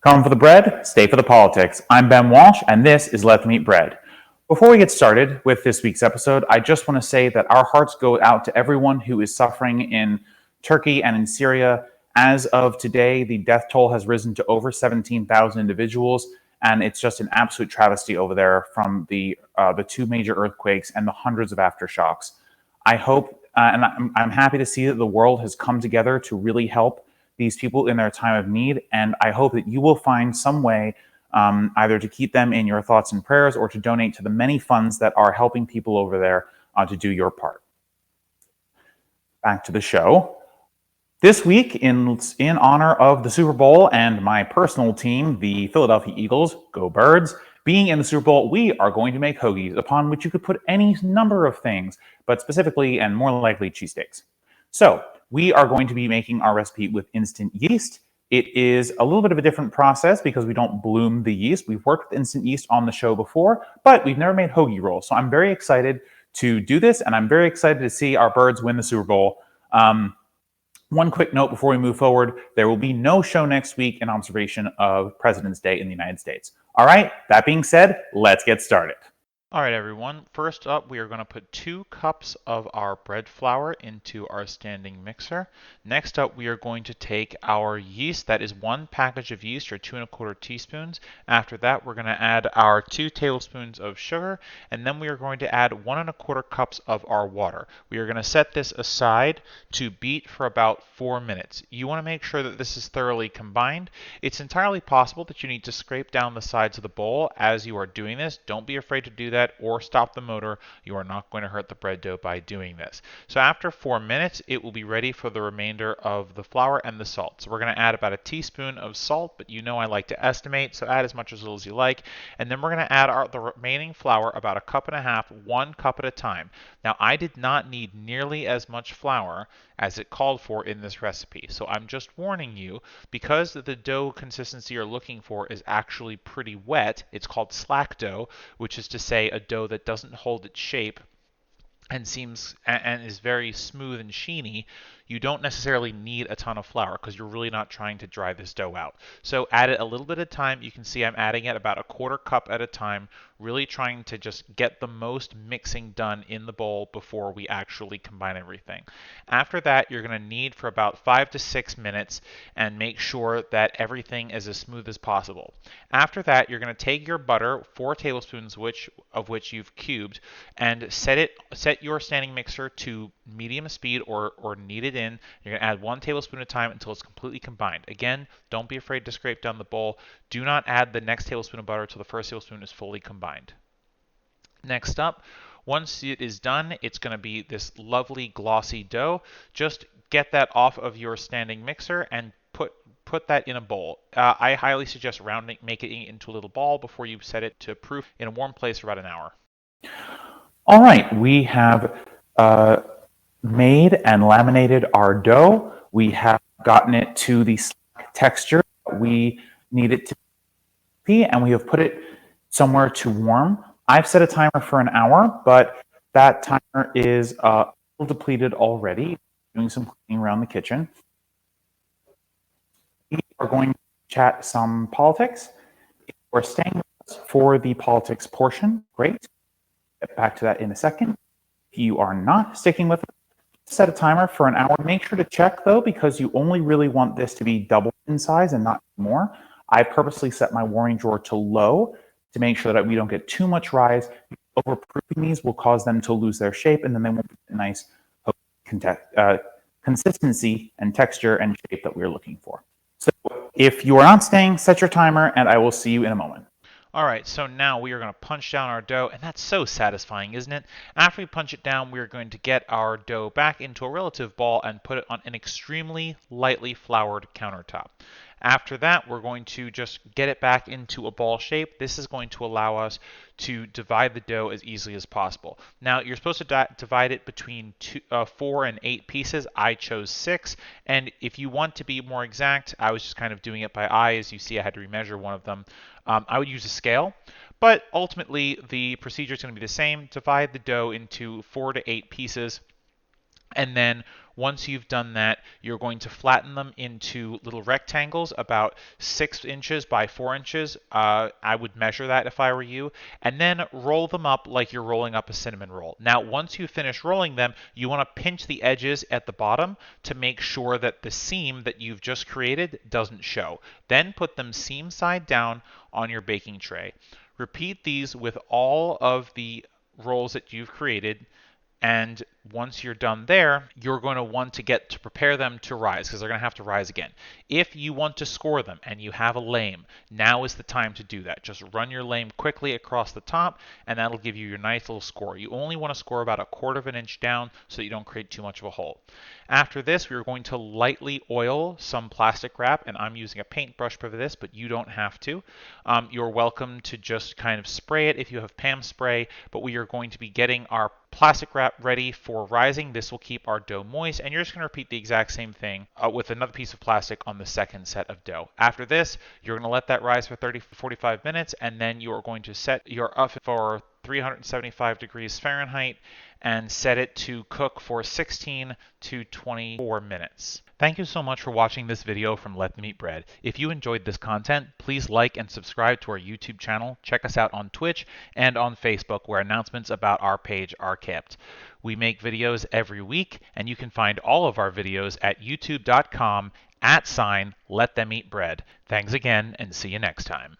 Come for the bread, stay for the politics. I'm Ben Walsh, and this is Let Them Eat Bread. Before we get started with this week's episode, I just want to say that our hearts go out to everyone who is suffering in Turkey and in Syria. As of today, the death toll has risen to over 17,000 individuals, and it's just an absolute travesty over there from the two major earthquakes and the hundreds of aftershocks. I hope, and I'm happy to see that the world has come together to really help these people in their time of need. And I hope that you will find some way either to keep them in your thoughts and prayers or to donate to the many funds that are helping people over there to do your part. Back to the show. This week, in honor of the Super Bowl and my personal team, the Philadelphia Eagles, go Birds, being in the Super Bowl, we are going to make hoagies, upon which you could put any number of things, but specifically and more likely cheesesteaks. So we are going to be making our recipe with instant yeast. It is a little bit of a different process because we don't bloom the yeast. We've worked with instant yeast on the show before, but we've never made hoagie rolls. So I'm very excited to do this, and I'm very excited to see our Birds win the Super Bowl. One quick note before we move forward, there will be no show next week in observation of President's Day in the United States. All right, that being said, let's get started. All right, everyone. First up, we are going to put 2 cups of our bread flour into our standing mixer. Next up, we are going to take our yeast. That is 1 package of yeast, or 2 1/4 teaspoons. After that, we're going to add our 2 tablespoons of sugar, and then we are going to add 1 1/4 cups of our water. We are going to set this aside to beat for about 4 minutes. You want to make sure that this is thoroughly combined. It's entirely possible that you need to scrape down the sides of the bowl as you are doing this. Don't be afraid to do that or stop the motor. You are not going to hurt the bread dough by doing this. So after 4 minutes, it will be ready for the remainder of the flour and the salt. So we're going to add about a teaspoon of salt, but you know I like to estimate, so add as much or as little as you like. And then we're going to add the remaining flour, about 1.5 cups, 1 cup at a time. Now, I did not need nearly as much flour as it called for in this recipe. So I'm just warning you, because the dough consistency you're looking for is actually pretty wet. It's called slack dough, which is to say a dough that doesn't hold its shape and is very smooth and sheeny. You don't necessarily need a ton of flour because you're really not trying to dry this dough out. So add it a little bit at a time. You can see I'm adding it about 1/4 cup at a time, really trying to just get the most mixing done in the bowl before we actually combine everything. After that, you're going to knead for about 5 to 6 minutes and make sure that everything is as smooth as possible. After that, you're going to take your butter, 4 tablespoons of which you've cubed, and set your standing mixer to medium speed or knead it in. You're going to add 1 tablespoon at a time until it's completely combined. Again, don't be afraid to scrape down the bowl. Do not add the next tablespoon of butter until the first tablespoon is fully combined. Next up, once it is done, it's going to be this lovely glossy dough. Just get that off of your standing mixer and put that in a bowl. I highly suggest make it into a little ball before you set it to proof in a warm place for about an hour. All right, we have made and laminated our dough. We have gotten it to the slack texture we need it to be, and we have put it somewhere to warm. I've set a timer for an hour, but that timer is a little depleted already. Doing some cleaning around the kitchen. We are going to chat some politics. If you're staying with us for the politics portion, great. Get back to that in a second. If you are not sticking with us, set a timer for an hour. Make sure to check, though, because you only really want this to be double in size and not more. I purposely set my warming drawer to low to make sure that we don't get too much rise. Overproofing these will cause them to lose their shape, and then they won't be a nice consistency and texture and shape that we're looking for. So if you are not staying, set your timer, and I will see you in a moment. All right, so now we are going to punch down our dough, and that's so satisfying, isn't it? After we punch it down, we are going to get our dough back into a relative ball and put it on an extremely lightly floured countertop. After that, we're going to just get it back into a ball shape. This is going to allow us to divide the dough as easily as possible. Now, you're supposed to divide it between 4 and 8 pieces. I chose 6, and if you want to be more exact, I was just kind of doing it by eye. As you see, I had to remeasure one of them. I would use a scale, but ultimately the procedure is going to be the same. Divide the dough into 4 to 8 pieces. And then once you've done that, you're going to flatten them into little rectangles about 6 inches by 4 inches. I would measure that if I were you. And then roll them up like you're rolling up a cinnamon roll. Now, once you finish rolling them, you want to pinch the edges at the bottom to make sure that the seam that you've just created doesn't show. Then put them seam side down on your baking tray. Repeat these with all of the rolls that you've created. And once you're done there, you're going to want to get to prepare them to rise because they're going to have to rise again. If you want to score them and you have a lame, now is the time to do that. Just run your lame quickly across the top and that'll give you your nice little score. You only want to score about 1/4 of an inch down so that you don't create too much of a hole. After this, we're going to lightly oil some plastic wrap, and I'm using a paintbrush for this, but you don't have to. You're welcome to just kind of spray it if you have Pam spray, but we are going to be getting our plastic wrap ready for rising. This will keep our dough moist, and you're just going to repeat the exact same thing with another piece of plastic on the second set of dough. After this, you're going to let that rise for 30-45 minutes, and then you are going to set your oven for 375 degrees Fahrenheit and set it to cook for 16 to 24 minutes. Thank you so much for watching this video from Let Them Eat Bread. If you enjoyed this content, please like and subscribe to our YouTube channel. Check us out on Twitch and on Facebook where announcements about our page are kept. We make videos every week, and you can find all of our videos at youtube.com @LetThemEatBread. Thanks again, and see you next time.